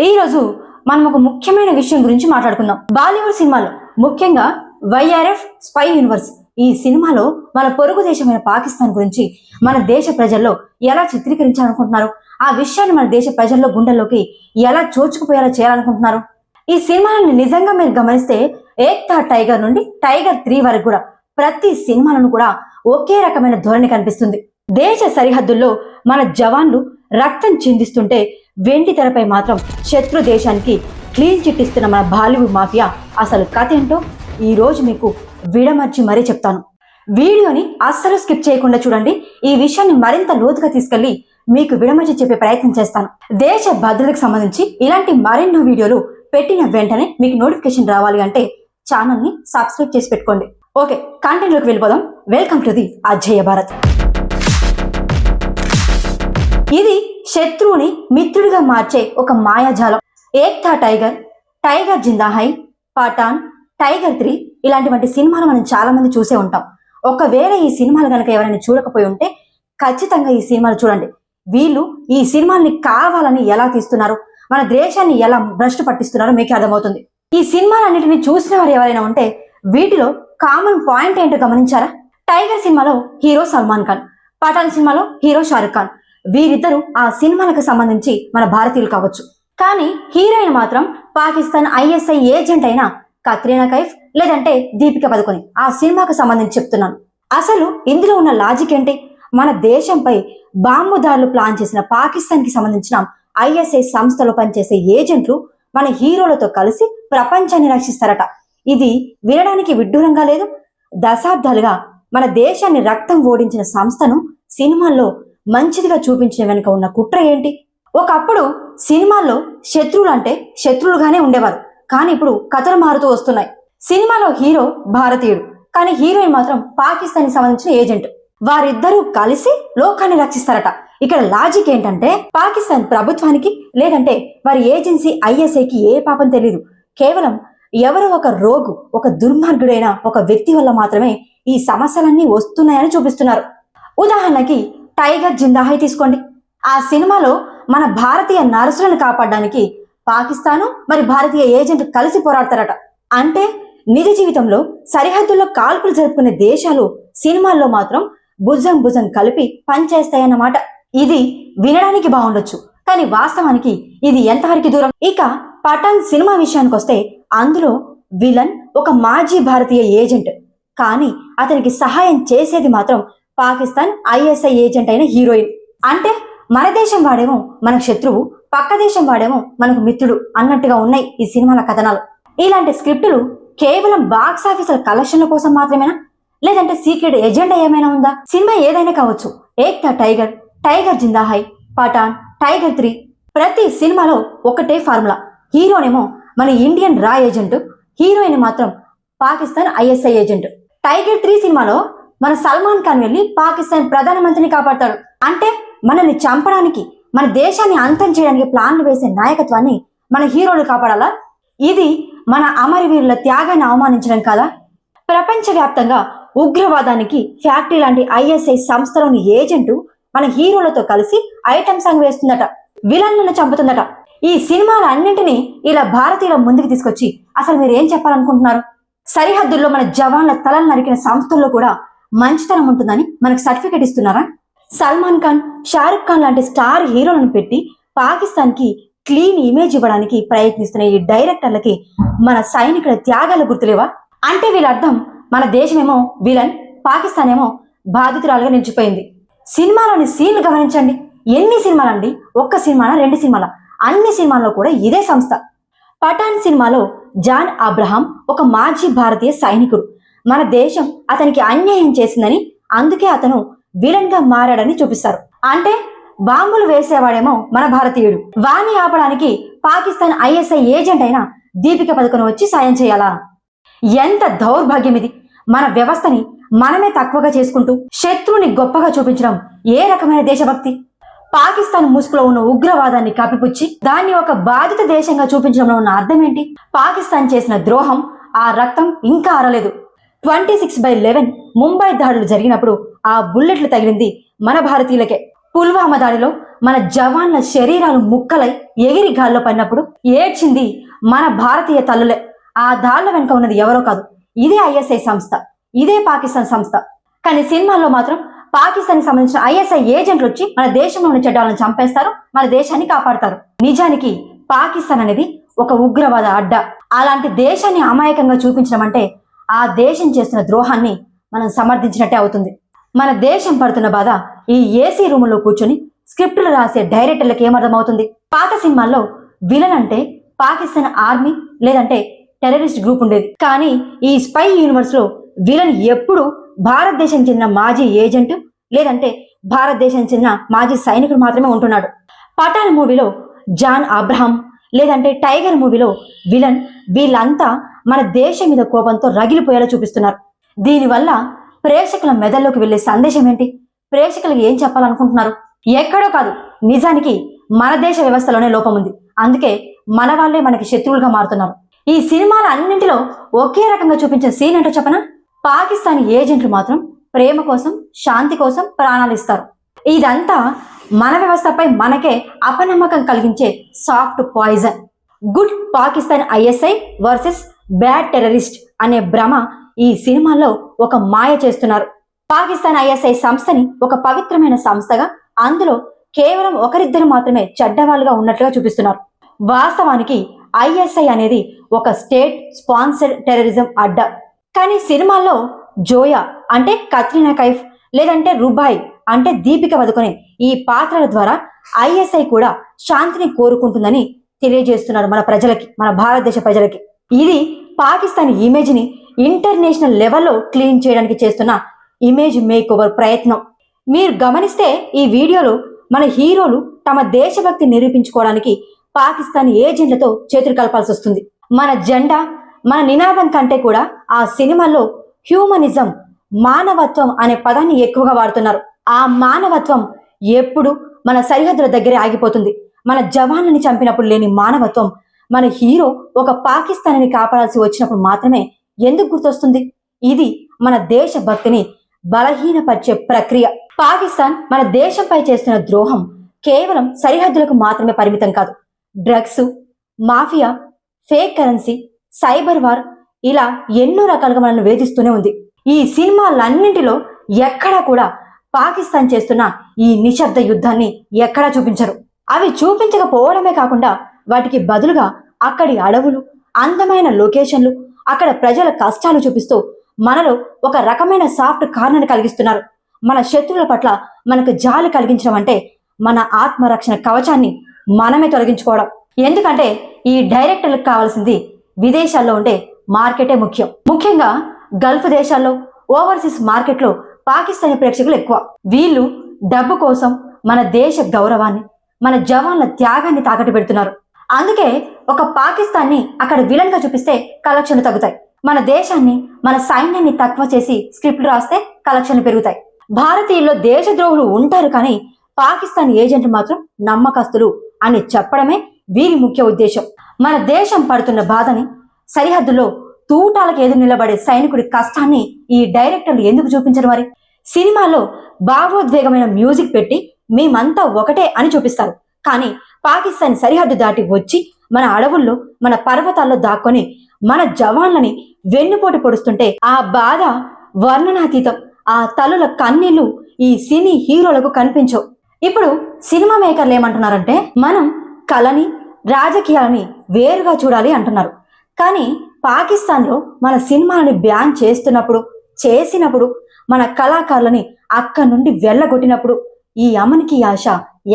ఈ రోజు మనం ఒక ముఖ్యమైన విషయం గురించి మాట్లాడుకుందాం. బాలీవుడ్ సినిమాలో ముఖ్యంగా వైఆర్ఎఫ్ స్పై యూనివర్స్ ఈ సినిమాలో మన పొరుగు దేశమైన పాకిస్తాన్ గురించి మన దేశ ప్రజల్లో ఎలా చిత్రీకరించాలనుకుంటున్నారు, ఆ విషయాన్ని మన దేశ ప్రజల్లో గుండెల్లోకి ఎలా చోచుకుపోయేలా చేయాలనుకుంటున్నారు. ఈ సినిమాలను నిజంగా మీరు గమనిస్తే ఏక్తా టైగర్ నుండి టైగర్ 3 వరకు కూడా ప్రతి సినిమాలను కూడా ఒకే రకమైన ధోరణి కనిపిస్తుంది. దేశ సరిహద్దుల్లో మన జవాన్లు రక్తం చిందిస్తుంటే వెండి తెరపై మాత్రం శత్రు దేశానికి క్లీన్ చిట్ ఇస్తున్న మన బాలీవుడ్ మాఫియా అసలు కథ ఏంటో ఈ రోజు మీకు విడమర్చి మరీ చెప్తాను. వీడియోని అస్సలు స్కిప్ చేయకుండా చూడండి. ఈ విషయాన్ని మరింత లోతుగా తీసుకెళ్లి మీకు విడమర్చి చెప్పే ప్రయత్నం చేస్తాను. దేశ భద్రతకు సంబంధించి ఇలాంటి మరెన్నో వీడియోలు పెట్టిన వెంటనే మీకు నోటిఫికేషన్ రావాలి అంటే ఛానల్ ని సబ్స్క్రైబ్ చేసి పెట్టుకోండి. ఓకే, కంటెంట్ లోకి వెళ్ళిపోదాం. వెల్కమ్ టు ది అజేయ భారత్. ఇది శత్రువుని మిత్రుడిగా మార్చే ఒక మాయాజాలం. ఏక్తా టైగర్, టైగర్ జిందా హై, పఠాన్, టైగర్ 3 ఇలాంటి సినిమాలు మనం చాలా మంది చూసే ఉంటాం. ఒకవేళ ఈ సినిమాలు కనుక ఎవరైనా చూడకపోయి ఉంటే ఖచ్చితంగా ఈ సినిమాలు చూడండి. వీళ్ళు ఈ సినిమాల్ని కావాలని ఎలా తీస్తున్నారు, మన దేశాన్ని ఎలా భ్రష్టు పట్టిస్తున్నారో మీకు అర్థమవుతుంది. ఈ సినిమాలన్నిటిని చూసిన వారు ఎవరైనా ఉంటే వీటిలో కామన్ పాయింట్ ఏంటో గమనించారా? టైగర్ సినిమాలో హీరో సల్మాన్ ఖాన్, పఠాన్ సినిమాలో హీరో షారుఖ్ ఖాన్. వీరిద్దరూ ఆ సినిమాలకు సంబంధించి మన భారతీయులు కావచ్చు, కానీ హీరోయిన్ మాత్రం పాకిస్తాన్ ఐఎస్ఐ ఏజెంట్ అయిన కత్రీనా కైఫ్ లేదంటే దీపిక పదుకొని. ఆ సినిమాకు సంబంధించి చెప్తున్నాను. అసలు ఇందులో ఉన్న లాజిక్ ఏంటి? మన దేశంపై బాంబు దాడులు ప్లాన్ చేసిన పాకిస్తాన్ కి సంబంధించిన ఐఎస్ఐ సంస్థలో పనిచేసే ఏజెంట్లు మన హీరోలతో కలిసి ప్రపంచాన్ని రక్షిస్తారట. ఇది వినడానికి విడ్డూరంగా లేదు? దశాబ్దాలుగా మన దేశాన్ని రక్తం ఓడించిన సంస్థను సినిమాల్లో మంచిదిగా చూపించిన వెనుక ఉన్న కుట్ర ఏంటి? ఒకప్పుడు సినిమాల్లో శత్రువులు అంటే శత్రువులుగానే ఉండేవారు, కానీ ఇప్పుడు కథలు మారుతూ వస్తున్నాయి. సినిమాలో హీరో భారతీయుడు, కానీ హీరోయిన్ మాత్రం పాకిస్తాన్కి సంబంధించిన ఏజెంట్. వారిద్దరూ కలిసి లోకాన్ని రక్షిస్తారట. ఇక్కడ లాజిక్ ఏంటంటే పాకిస్తాన్ ప్రభుత్వానికి లేదంటే వారి ఏజెన్సీ ఐఎస్ఐకి ఏ పాపం తెలీదు. కేవలం ఎవరో ఒక రోగు, ఒక దుర్మార్గుడైన ఒక వ్యక్తి వల్ల మాత్రమే ఈ సమస్యలన్నీ వస్తున్నాయని చూపిస్తున్నారు. ఉదాహరణకి టైగర్ జిందా హై తీసుకోండి. ఆ సినిమాలో మన భారతీయ నర్సులను కాపాడడానికి పాకిస్తాను మరి భారతీయ ఏజెంట్ కలిసి పోరాడతారట. అంటే నిజ జీవితంలో సరిహద్దుల్లో కాల్పులు జరుపుకునే దేశాలు సినిమాల్లో మాత్రం భుజం కలిపి పనిచేస్తాయన్నమాట. ఇది వినడానికి బాగుండొచ్చు, కానీ వాస్తవానికి ఇది ఎంతవరకు దూరం? ఇక పఠాన్ సినిమా విషయానికి వస్తే అందులో విలన్ ఒక మాజీ భారతీయ ఏజెంట్, కానీ అతనికి సహాయం చేసేది మాత్రం పాకిస్తాన్ ఐఎస్ఐ ఏజెంట్ అయిన హీరోయిన్. అంటే మన దేశం వాడేమో మనకు శత్రువు, పక్క దేశం వాడేమో మనకు మిత్రుడు అన్నట్టుగా ఉన్నాయి ఈ సినిమాల కథనాలు. ఇలాంటి స్క్రిప్టులు కేవలం బాక్స్ ఆఫీసుల కలెక్షన్ల కోసం మాత్రమేనా, లేదంటే సీక్రెట్ ఎజెండా ఏమైనా ఉందా? సినిమా ఏదైనా కావచ్చు, ఏక్తా టైగర్, టైగర్ జిందా హై, పఠాన్, టైగర్ 3 ప్రతి సినిమాలో ఒకటే ఫార్ములా. హీరోనేమో మన ఇండియన్ రా ఏజెంట్, హీరోయిన్ మాత్రం పాకిస్తాన్ ఐఎస్ఐ ఏజెంట్. టైగర్ 3 సినిమాలో మన సల్మాన్ ఖాన్ వెళ్ళి పాకిస్తాన్ ప్రధానమంత్రిని కాపాడతాడు. అంటే మనల్ని చంపడానికి, మన దేశాన్ని అంతం చేయడానికి ప్లాన్లు వేసే నాయకత్వాన్ని మన హీరోలు కాపాడాలా? ఇది మన అమరవీరుల త్యాగాన్ని అవమానించడం కాదా? ప్రపంచవ్యాప్తంగా ఉగ్రవాదానికి ఫ్యాక్టరీ లాంటి ఐఎస్ఐ సంస్థలోని ఏజెంటు మన హీరోలతో కలిసి ఐటమ్ సాంగ్ వేస్తుందట, విలన్లను చంపుతుందట. ఈ సినిమాలన్నింటినీ ఇలా భారతీయుల ముందుకు తీసుకొచ్చి అసలు మీరు ఏం చెప్పాలనుకుంటున్నారు? సరిహద్దుల్లో మన జవాన్ల తలలు నరికిన సంస్థల్లో కూడా మంచితనం ఉంటుందని మనకు సర్టిఫికేట్ ఇస్తున్నారా? సల్మాన్ ఖాన్, షారుఖ్ ఖాన్ లాంటి స్టార్ హీరోలను పెట్టి పాకిస్తాన్ కి క్లీన్ ఇమేజ్ ఇవ్వడానికి ప్రయత్నిస్తున్న ఈ డైరెక్టర్లకి మన సైనికుల త్యాగాలు గుర్తులేవా? అంటే వీళ్ళ అర్థం మన దేశమేమో విలన్, పాకిస్తాన్ ఏమో బాధితురాలుగా నిలిచిపోయింది. సినిమాలోని సీన్లు గమనించండి. ఎన్ని సినిమాలండి? ఒక్క సినిమానా, 2 సినిమాల? అన్ని సినిమాల్లో కూడా ఇదే సంస్థ. పఠాన్ సినిమాలో జాన్ అబ్రహాం ఒక మాజీ భారతీయ సైనికుడు. మన దేశం అతనికి అన్యాయం చేసిందని, అందుకే అతను విలన్ గా మారాడని చూపిస్తారు. అంటే బాంబులు వేసేవాడేమో మన భారతీయుడు, వాణ్ణి ఆపడానికి పాకిస్తాన్ ఐఎస్ఐ ఏజెంట్ అయిన దీపిక పదుకొని వచ్చి సాయం చేయాలా? ఎంత దౌర్భాగ్యం ఇది! మన వ్యవస్థని మనమే తక్కువగా చేసుకుంటూ శత్రువుని గొప్పగా చూపించడం ఏ రకమైన దేశభక్తి? పాకిస్తాన్ ముసుగులో ఉన్న ఉగ్రవాదాన్ని కప్పిపుచ్చి దాన్ని ఒక బాధిత దేశంగా చూపించడంలో ఉన్న అర్థం ఏంటి? పాకిస్తాన్ చేసిన ద్రోహం, ఆ రక్తం ఇంకా ఆరలేదు. 26/11 ముంబై దాడులు జరిగినప్పుడు ఆ బుల్లెట్లు తగిలింది మన భారతీయులకే. పుల్వామా దాడిలో మన జవాన్ల శరీరాలు ముక్కలై ఎగిరి గాల్లో పడినప్పుడు ఏడ్చింది మన భారతీయ తల్లులే. ఆ దాళ్ల వెనుక ఉన్నది ఎవరో కాదు, ఇదే ఐఎస్ఐ సంస్థ, ఇదే పాకిస్తాన్ సంస్థ. కానీ సినిమాల్లో మాత్రం పాకిస్తాన్ కి సంబంధించిన ఐఎస్ఐ ఏజెంట్లు వచ్చి మన దేశంలో ఉన్న చెడ్డాలను చంపేస్తారు, మన దేశాన్ని కాపాడతారు. నిజానికి పాకిస్తాన్ అనేది ఒక ఉగ్రవాద అడ్డ. అలాంటి దేశాన్ని అమాయకంగా చూపించడం అంటే ఆ దేశం చేస్తున్న ద్రోహాన్ని మనం సమర్థించినట్టే అవుతుంది. మన దేశం పడుతున్న బాధ ఈ ఏసీ రూములో కూర్చొని స్క్రిప్టులు రాసే డైరెక్టర్లకు ఏమర్థమవుతుంది? పాత సినిమాల్లో విలన్ అంటే పాకిస్తాన్ ఆర్మీ లేదంటే టెర్రరిస్ట్ గ్రూప్ ఉండేది. కానీ ఈ స్పై యూనివర్స్ లో విలన్ ఎప్పుడు భారతదేశం చెందిన మాజీ ఏజెంట్ లేదంటే భారతదేశం చెందిన మాజీ సైనికుడు మాత్రమే ఉంటున్నాడు. పఠాన్ మూవీలో జాన్ అబ్రహం లేదంటే టైగర్ మూవీలో విలన్, వీళ్ళంతా మన దేశం మీద కోపంతో రగిలిపోయేలా చూపిస్తున్నారు. దీనివల్ల ప్రేక్షకుల మెదల్లోకి వెళ్లే సందేశం ఏంటి? ప్రేక్షకులకు ఏం చెప్పాలనుకుంటున్నారు? ఎక్కడో కాదు, నిజానికి మన దేశ వ్యవస్థలోనే లోపం ఉంది. అందుకే మన వాళ్ళే మనకి శత్రువులుగా మారుతున్నారు. ఈ సినిమాల అన్నింటిలో ఒకే రకంగా చూపించిన సీన్ ఏంటో చెప్పనా? పాకిస్తానీ ఏజెంట్లు మాత్రం ప్రేమ కోసం, శాంతి కోసం ప్రాణాలు ఇస్తారు. ఇదంతా మన వ్యవస్థపై మనకే అపనమ్మకం కలిగించే soft poison. Good Pakistan ISI versus bad terrorist అనే భ్రమ ఈ సినిమాల్లో ఒక మాయ చేస్తున్నారు. పాకిస్తాన్ ఐఎస్ఐ సంస్థని ఒక పవిత్రమైన సంస్థగా, అందులో కేవలం ఒకరిద్దరు మాత్రమే చెడ్డవాళ్ళుగా ఉన్నట్లుగా చూపిస్తున్నారు. వాస్తవానికి ఐఎస్ఐ అనేది ఒక స్టేట్ స్పాన్సర్డ్ టెర్రరిజం అడ్డ. కానీ సినిమాల్లో జోయా అంటే కత్రినా కైఫ్ లేదంటే రుబాయ్ అంటే దీపిక పదుకొనే ఈ పాత్రల ద్వారా ఐఎస్ఐ కూడా శాంతిని కోరుకుంటుందని తెలియజేస్తున్నారు మన ప్రజలకి, మన భారతదేశ ప్రజలకి. ఇది పాకిస్తాన్ ఇమేజ్ ని ఇంటర్నేషనల్ లెవెల్లో క్లీన్ చేయడానికి చేస్తున్న ఇమేజ్ మేక్ ఓవర్ ప్రయత్నం. మీరు గమనిస్తే ఈ వీడియోలో మన హీరోలు తమ దేశభక్తి నిరూపించుకోవడానికి పాకిస్తాన్ ఏజెంట్లతో చేతులు కలపాల్సి వస్తుంది. మన జెండా, మన నినాదం కంటే కూడా ఆ సినిమాల్లో హ్యూమనిజం, మానవత్వం అనే పదాన్ని ఎక్కువగా వాడుతున్నారు. ఆ మానవత్వం ఎప్పుడు మన సరిహద్దుల దగ్గరే ఆగిపోతుంది. మన జవాన్లని చంపినప్పుడు లేని మానవత్వం మన హీరో ఒక పాకిస్తాన్ని కాపాడాల్సి వచ్చినప్పుడు మాత్రమే ఎందుకు గుర్తొస్తుంది? ఇది మన దేశభక్తిని బలహీనపరిచే ప్రక్రియ. పాకిస్తాన్ మన దేశంపై చేస్తున్న ద్రోహం కేవలం సరిహద్దులకు మాత్రమే పరిమితం కాదు. Drugs, mafia, fake currency, cyber war ఇలా ఎన్నో రకాలుగా మనల్ని వేధిస్తూనే ఉంది. ఈ సినిమాలన్నింటిలో ఎక్కడా కూడా పాకిస్తాన్ చేస్తున్న ఈ నిశ్శబ్ద యుద్ధాన్ని ఎక్కడా చూపించరు. అవి చూపించకపోవడమే కాకుండా వాటికి బదులుగా అక్కడి అడవులు, అందమైన లొకేషన్లు, అక్కడ ప్రజల కష్టాలు చూపిస్తూ మనలో ఒక రకమైన సాఫ్ట్ కార్నర్ కలిగిస్తున్నారు. మన శత్రువుల పట్ల మనకు జాలి కలిగించడం అంటే మన ఆత్మరక్షణ కవచాన్ని మనమే తొలగించుకోవడం. ఎందుకంటే ఈ డైరెక్టర్లకు కావాల్సింది విదేశాల్లో ఉండే మార్కెటే ముఖ్యం. ముఖ్యంగా గల్ఫ్ దేశాల్లో, ఓవర్సీస్ మార్కెట్లో పాకిస్తానీ ప్రేక్షకులు ఎక్కువ. వీళ్ళు డబ్బు కోసం మన దేశ గౌరవాన్ని, మన జవాన్ల త్యాగాన్ని తాకట్టు పెడుతున్నారు. అందుకే ఒక పాకిస్తాన్ని అక్కడ విలన్ గా చూపిస్తే కలెక్షన్లు తగ్గుతాయి. మన దేశాన్ని, మన సైన్యాన్ని తక్కువ చేసి స్క్రిప్ట్లు రాస్తే కలెక్షన్లు పెరుగుతాయి. భారతీయుల్లో దేశద్రోహులు ఉంటారు, కానీ పాకిస్తాన్ ఏజెంట్లు మాత్రం నమ్మకస్తులు అని చెప్పడమే వీరి ముఖ్య ఉద్దేశం. మన దేశం పడుతున్న బాధని, సరిహద్దులో తూటాలకు ఎదురు నిలబడే సైనికుడి కష్టాన్ని ఈ డైరెక్టర్లు ఎందుకు చూపించరు? మరి సినిమాలో భావోద్వేగమైన మ్యూజిక్ పెట్టి మేమంతా ఒకటే అని చూపిస్తారు. కానీ పాకిస్తాన్ సరిహద్దు దాటి వచ్చి మన అడవుల్లో, మన పర్వతాల్లో దాక్కొని మన జవాన్లని వెన్నుపోటు పొడుస్తుంటే ఆ బాధ వర్ణనాతీతం. ఆ తల్లుల కన్నీళ్లు ఈ సినీ హీరోలకు కనిపించవు. ఇప్పుడు సినిమా మేకర్లు ఏమంటున్నారంటే మనం కళని, రాజకీయాలని వేరుగా చూడాలి అంటున్నారు. కానీ పాకిస్తాన్లో మన సినిమాలని బ్యాన్ చేసినప్పుడు మన కళాకారులని అక్కడి నుండి వెళ్ళగొట్టినప్పుడు ఈ అమనికి ఆశ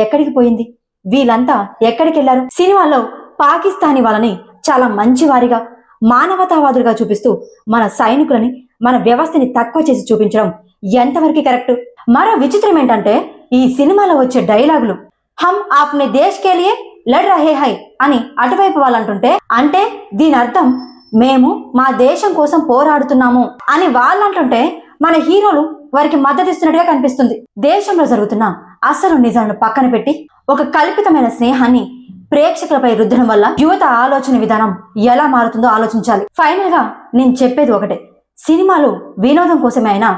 ఎక్కడికి పోయింది? వీళ్ళంతా ఎక్కడికి వెళ్లారు? సినిమాలో పాకిస్తానీ వాళ్ళని చాలా మంచివారిగా, మానవతావాదులుగా చూపిస్తూ మన సైనికులని, మన వ్యవస్థని తక్కువ చేసి చూపించడం ఎంతవరకు కరెక్ట్? మరో విచిత్రం ఏంటంటే ఈ సినిమాలో వచ్చే డైలాగులు హమ్ ఆప్నే దేశ్ కే లియే లడ్ రహే హై అని అటువైపు వాళ్ళంటుంటే, అంటే దీని అర్థం మేము మా దేశం కోసం పోరాడుతున్నాము అని వాళ్ళంటుంటే మన హీరోలు వారికి మద్దతు ఇస్తున్నట్టుగా కనిపిస్తుంది. దేశంలో జరుగుతున్న అసలు నిజాలను పక్కన పెట్టి ఒక కల్పితమైన స్నేహాన్ని ప్రేక్షకులపై రుద్దడం వల్ల యువత ఆలోచన విధానం ఎలా మారుతుందో ఆలోచించాలి. ఫైనల్ గా నేను చెప్పేది ఒకటే, సినిమాలు వినోదం కోసమే అయినా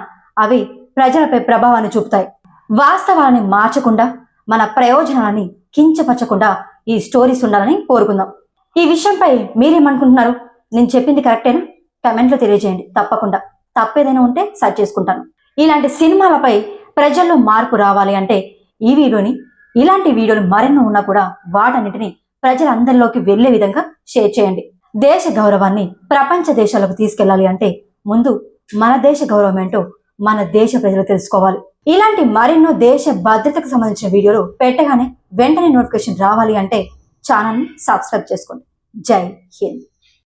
అవి ప్రజలపై ప్రభావాన్ని చూపుతాయి. వాస్తవాలని మార్చకుండా మన ప్రయోజనాలని కించపరచకుండా ఈ స్టోరీస్ ఉండాలని కోరుకుందాం. ఈ విషయంపై మీరేమనుకుంటున్నారు? నేను చెప్పింది కరెక్టేనా? కమెంట్లో తెలియజేయండి. తప్పకుండా తప్పేదైనా ఉంటే సర్చ్ చేసుకుంటాను. ఇలాంటి సినిమాలపై ప్రజల్లో మార్పు రావాలి అంటే ఈ వీడియోని, ఇలాంటి వీడియోలు మరెన్నో ఉన్నా కూడా వాటన్నిటిని ప్రజలందరిలోకి వెళ్లే విధంగా షేర్ చేయండి. దేశ గౌరవాన్ని ప్రపంచ దేశాలకు తీసుకెళ్లాలి అంటే ముందు మన దేశ గౌరవం ఏంటో మన దేశ ప్రజలు తెలుసుకోవాలి. ఇలాంటి మరెన్నో దేశ భద్రతకు సంబంధించిన వీడియోలు పెట్టగానే వెంటనే నోటిఫికేషన్ రావాలి అంటే ఛానల్ని సబ్స్క్రైబ్ చేసుకోండి. జై హింద్.